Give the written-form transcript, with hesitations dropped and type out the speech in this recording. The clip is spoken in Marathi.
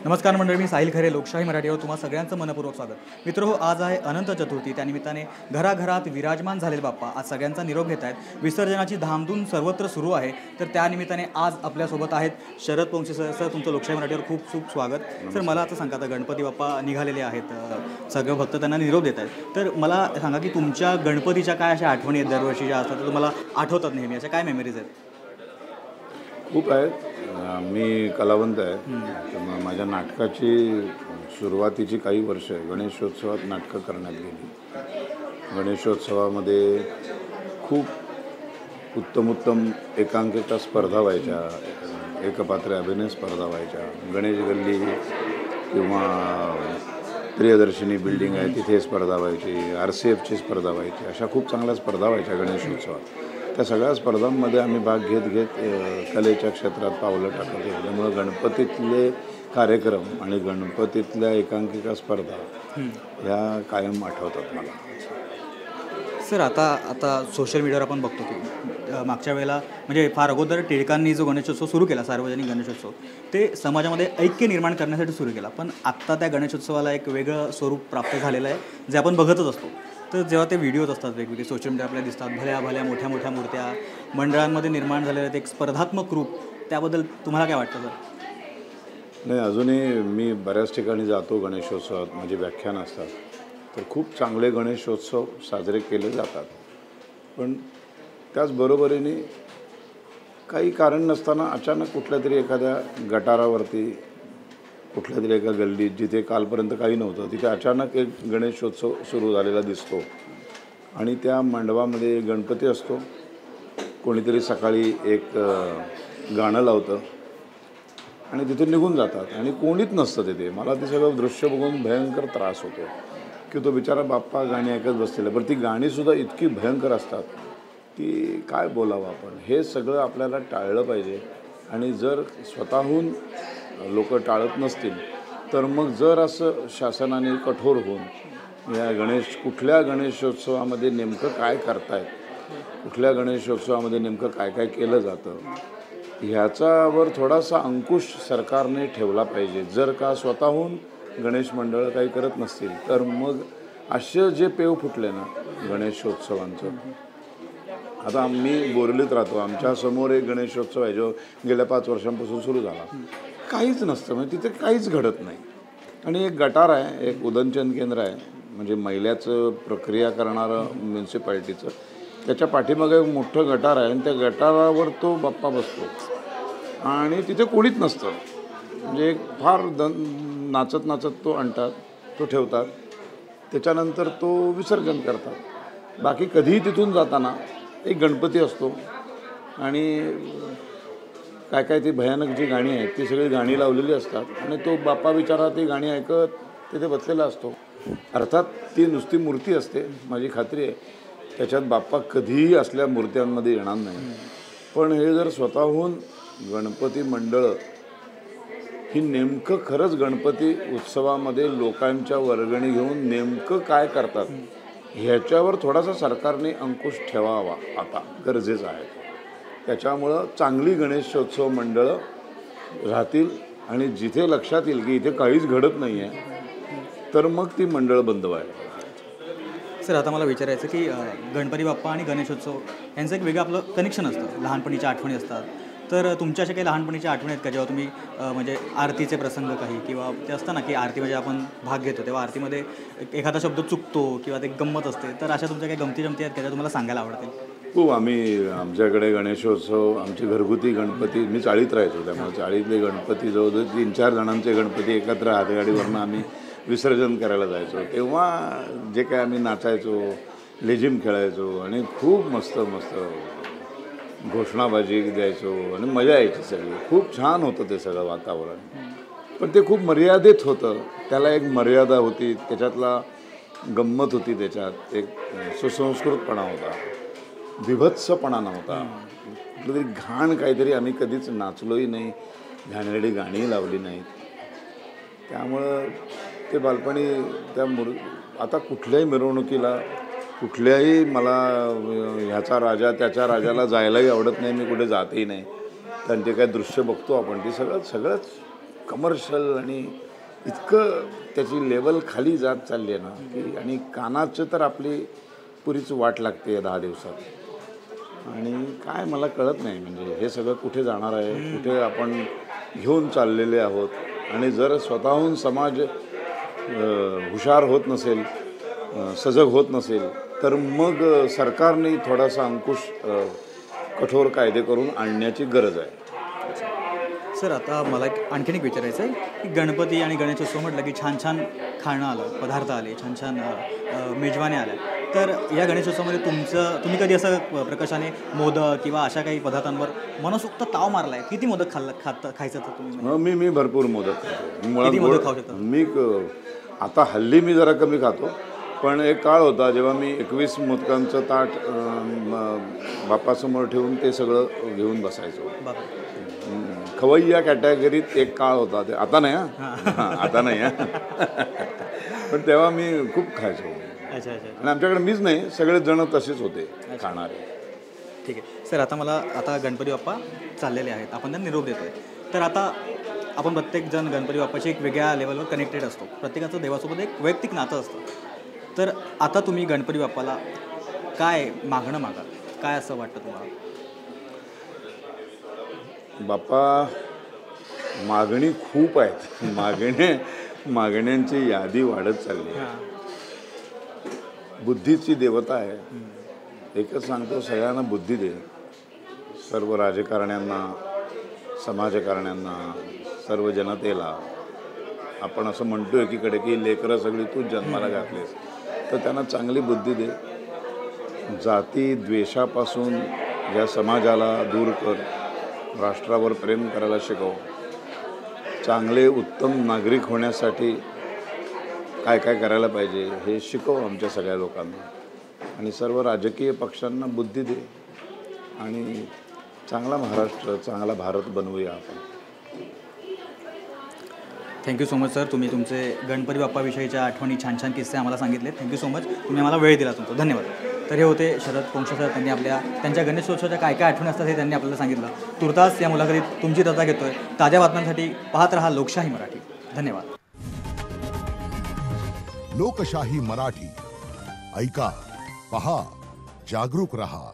नमस्कार मंडळी, मी साहिल खरे. लोकशाही मराठीवर तुम्हा सगळ्यांचं मनपूर्वक स्वागत. मित्रहो, आज आहे अनंत चतुर्थी. त्यानिमित्ताने घराघरात विराजमान झालेले बाप्पा आज सगळ्यांचा निरोप घेत आहेत. विसर्जनाची धामधूम सर्वत्र सुरू आहे. तर त्यानिमित्ताने आज आपल्यासोबत आहेत शरद पोंक्षे सर. सर, तुमचं लोकशाही मराठीवर खूप खूप स्वागत. सर, मला आता सांगा, आता गणपती बाप्पा निघालेले आहेत, सगळे भक्त त्यांना निरोप देत आहेत. तर मला सांगा की तुमच्या गणपतीच्या काय अशा आठवणी आहेत दरवर्षीच्या असतात, तर तुम्हाला आठवतात नेहमी, अशा काय मेमरीज आहेत? खूप आहेत. मी कलावंत आहे, त्यामुळे माझ्या नाटकाची सुरुवातीची काही वर्ष गणेशोत्सवात नाटकं करण्यात गेली. गणेशोत्सवामध्ये खूप उत्तम एकांकिका स्पर्धा व्हायच्या, एकपात्रे अभिनय स्पर्धा व्हायच्या. गणेश गल्ली किंवा प्रियदर्शिनी बिल्डिंग आहे तिथे स्पर्धा व्हायची, RCFची स्पर्धा व्हायची. अशा खूप चांगल्या स्पर्धा व्हायच्या गणेशोत्सवात. त्या सगळ्या स्पर्धांमध्ये आम्ही भाग घेत कलेच्या क्षेत्रात पावलं टाकत होतो. त्यामुळे गणपतीतले कार्यक्रम आणि गणपतीतल्या एकांकिका स्पर्धा ह्या कायम आठवतात मला. सर, आता सोशल मीडियावर आपण बघतो की मागच्या वेळेला म्हणजे फार अगोदर टिळकांनी जो गणेशोत्सव सुरू केला, सार्वजनिक गणेशोत्सव, ते समाजामध्ये ऐक्य निर्माण करण्यासाठी सुरू केला. पण आत्ता त्या गणेशोत्सवाला एक वेगळं स्वरूप प्राप्त झालेलं आहे, जे आपण बघतच असतो. तर जेव्हा ते व्हिडिओज असतात वेगवेगळे सोशल मीडिया आपल्याला दिसतात, भल्या मोठ्या मोठ्या मूर्त्या मंडळांमध्ये निर्माण झालेलं आहे, एक स्पर्धात्मक रूप, त्याबद्दल तुम्हाला काय वाटतं सर? नाही, अजूनही मी बऱ्याच ठिकाणी जातो गणेशोत्सवात, माझी व्याख्यान असतात, तर खूप चांगले गणेशोत्सव साजरे केले जातात. पण त्याचबरोबरीने काही कारण नसताना अचानक कुठल्या तरी एखाद्या गटारावरती, कुठल्या तरी एका गल्लीत जिथे कालपर्यंत काही नव्हतं तिथे अचानक एक गणेशोत्सव सुरू झालेला दिसतो आणि त्या मंडपामध्ये गणपती असतो. कोणीतरी सकाळी एक गाणं लावतं आणि तिथून निघून जातात आणि कोणीच नसतं तिथे. मला ते सगळं दृश्य बघून भयंकर त्रास होतो की तो बिचारा बाप्पा गाणी ऐकत बसलेला. पण ती गाणीसुद्धा इतकी भयंकर असतात की काय बोलावं आपण. हे सगळं आपल्याला टाळलं पाहिजे. आणि जर स्वतःहून लोक टाळत नसतील तर मग जर असं शासनाने कठोर होऊन या कुठल्या गणेशोत्सवामध्ये नेमकं काय करतायत, कुठल्या गणेशोत्सवामध्ये नेमकं काय काय केलं जातं, ह्याच्यावर थोडासा अंकुश सरकारने ठेवला पाहिजे. जर का स्वतःहून गणेश मंडळ काही करत नसतील तर मग असे जे पेव फुटले ना गणेशोत्सवांचं. आता आम्ही बोरलीत राहतो, आमच्या समोर एक गणेशोत्सव आहे जो गेल्या 5 वर्षांपासून सुरू झाला. काहीच नसतं, म्हणजे तिथे काहीच घडत नाही. आणि एक गटार आहे, एक उदंचन केंद्र आहे, म्हणजे मैल्याचं प्रक्रिया करणारं म्युन्सिपाल्टीचं, त्याच्या पाठीमागे एक मोठं गटार आहे आणि त्या गटारावर तो बाप्पा बसतो आणि तिथे कोणीच नसतं. म्हणजे एक फार नाचत तो आणतात, तो ठेवतात, त्याच्यानंतर तो विसर्जन करतात. बाकी कधीही तिथून जाताना एक गणपती असतो आणि काय ती भयानक जी गाणी आहेत ती सगळी गाणी लावलेली असतात आणि तो बाप्पा बिचारा ती गाणी ऐकत तिथे बसलेला असतो. अर्थात ती नुसती मूर्ती असते, माझी खात्री आहे त्याच्यात बाप्पा कधीही असल्या मूर्त्यांमध्ये येणार नाही. पण हे जर स्वतःहून गणपती मंडळ ही नेमकं खरंच गणपती उत्सवामध्ये लोकांच्या वर्गणी घेऊन नेमकं काय करतात ह्याच्यावर थोडासा सरकारने अंकुश ठेवावा आता गरजेचं आहे. त्याच्यामुळं चांगली गणेशोत्सव मंडळं राहतील आणि जिथे लक्षात येईल की इथे काहीच घडत नाही आहे तर मग ती मंडळ बंद व्हायला. सर, आता मला विचारायचं की गणपती बाप्पा आणि गणेशोत्सव यांचं एक वेगळं आपलं कनेक्शन असतं, लहानपणीच्या आठवणी असतात. तर तुमच्या अशा काही लहानपणीच्या आठवणी आहेत का, जेव्हा तुम्ही म्हणजे आरतीचे प्रसंग काही, किंवा ते असतं ना की आरतीमध्ये आपण भाग घेतो तेव्हा आरतीमध्ये एखादा शब्द चुकतो किंवा ते गंमत असते, तर अशा तुमच्या काही गमती आहेत का ज्या तुम्हाला सांगायला आवडतील? खूप आमच्याकडे गणेशोत्सव, आमचे घरगुती गणपती, मी चाळीत राहायचो त्यामुळे चाळीतले गणपती जवळजवळ 3-4 जणांचे गणपती एकत्र हातगाडीवरनं आम्ही विसर्जन करायला जायचो. तेव्हा जे काय आम्ही नाचायचो, लेझिम खेळायचो आणि खूप मस्त घोषणाबाजी द्यायचो आणि मजा यायची सगळी. खूप छान होतं ते सगळं वातावरण. पण ते खूप मर्यादित होतं, त्याला एक मर्यादा होती, त्याच्यातला गंमत होती, त्याच्यात एक सुसंस्कृतपणा होता, विभत्सपणा नव्हता. कुठलं तरी घाण काहीतरी आम्ही कधीच नाचलोही नाही, घाणेरडी गाणी लावली नाहीत. त्यामुळं ते बालपणी आता कुठल्याही मिरवणुकीला, कुठल्याही मला ह्याचा राजा त्याच्या राजाला जायलाही आवडत नाही, मी कुठे जातही नाही. कारण ते काय दृश्य बघतो आपण ते सगळंच कमर्शियल आणि इतकं त्याची लेवल खाली जात चालली आहे ना की, आणि कानाचं तर आपली पुरीच वाट लागते या 10 दिवसात. आणि काय मला कळत नाही म्हणजे हे सगळं कुठे जाणार आहे, कुठे आपण घेऊन चाललेले आहोत. आणि जर स्वतःहून समाज हुशार होत नसेल, सजग होत नसेल, तर मग सरकारने थोडासा अंकुश कठोर कायदे करून आणण्याची गरज आहे. सर आता मला आणखीन एक विचारायचं आहे की गणपती आणि गणेशोत्सव म्हटलं की छान छान खाणं आलं, पदार्थ आले, छान छान मेजवानी आल्या. तर या गणेशोत्सवामध्ये तुम्ही कधी असं प्रकर्षाने मोदक किंवा अशा काही पदार्थांवर मनसोक्त ताव मारला आहे? किती मोदक खायचं तर तुम्ही? मी भरपूर मोदक खातो. किती मोदक खाऊ शकता? मी आता हल्ली मी जरा कमी खातो, पण एक काळ होता जेव्हा मी 21 मोदकांचं ताट बाप्पासमोर ठेवून ते सगळं घेऊन बसायचो. बापरे. खवय्या कॅटेगरीत एक काळ होता, ते आता नाही आता नाही पण तेव्हा मी खूप खायचो. अच्छा अच्छा. आणि आमच्याकडे मीच नाही, सगळेच जण तसेच होते खाणारे. ठीक आहे सर, आता गणपती बाप्पा चाललेले आहेत, आपण त्यांना निरोप देतोय. तर आता आपण प्रत्येकजण गणपती बाप्पाची एक वेगळ्या लेवलवर कनेक्टेड असतो, प्रत्येकाचं देवासोबत एक वैयक्तिक नातं असतं. तर आता तुम्ही गणपती बाप्पाला काय मागणं मागाल? काय असं वाटतं तुम्हाला? बाप्पा, मागणी खूप आहेत. मागण्यांची यादी वाढत चालली आहे. बुद्धीची देवता आहे. एकच सांगतो, सगळ्यांना बुद्धी दे. सर्व राजकारण्यांना, समाजकारण्यांना, सर्व जनतेला. आपण असं म्हणतो एकीकडे की लेकरं सगळी तूच जन्माला घातलीस, तर त्यांना चांगली बुद्धी दे. जाती द्वेषापासून या समाजाला दूर कर. राष्ट्रावर प्रेम करायला शिकव. चांगले उत्तम नागरिक होण्यासाठी काय काय करायला पाहिजे हे शिकव आमच्या सगळ्या लोकांना. आणि सर्व राजकीय पक्षांना बुद्धी दे आणि चांगला महाराष्ट्र, चांगला भारत बनवूया आपण. थँक्यू सो मच सर, तुम्ही तुमचे गणपती बाप्पाविषयीच्या आठवणी, छान छान किस्से आम्हाला सांगितले. थँक्यू सो मच, तुम्ही आम्हाला वेळ दिला तुमचा. धन्यवाद. तर हे होते शरद पोंक्षे सर. त्यांनी त्यांच्या गणेशोत्सवाच्या काय काय आठवणी असतात हे त्यांनी आपल्याला सांगितलं. तुर्तास या मुलाखतीत तुमची रजा घेतोय. ताज्या बातम्यांसाठी पाहत रहा लोकशाही मराठी. धन्यवाद. लोकशाही मराठी, ऐका, पहा, जागरूक रहा.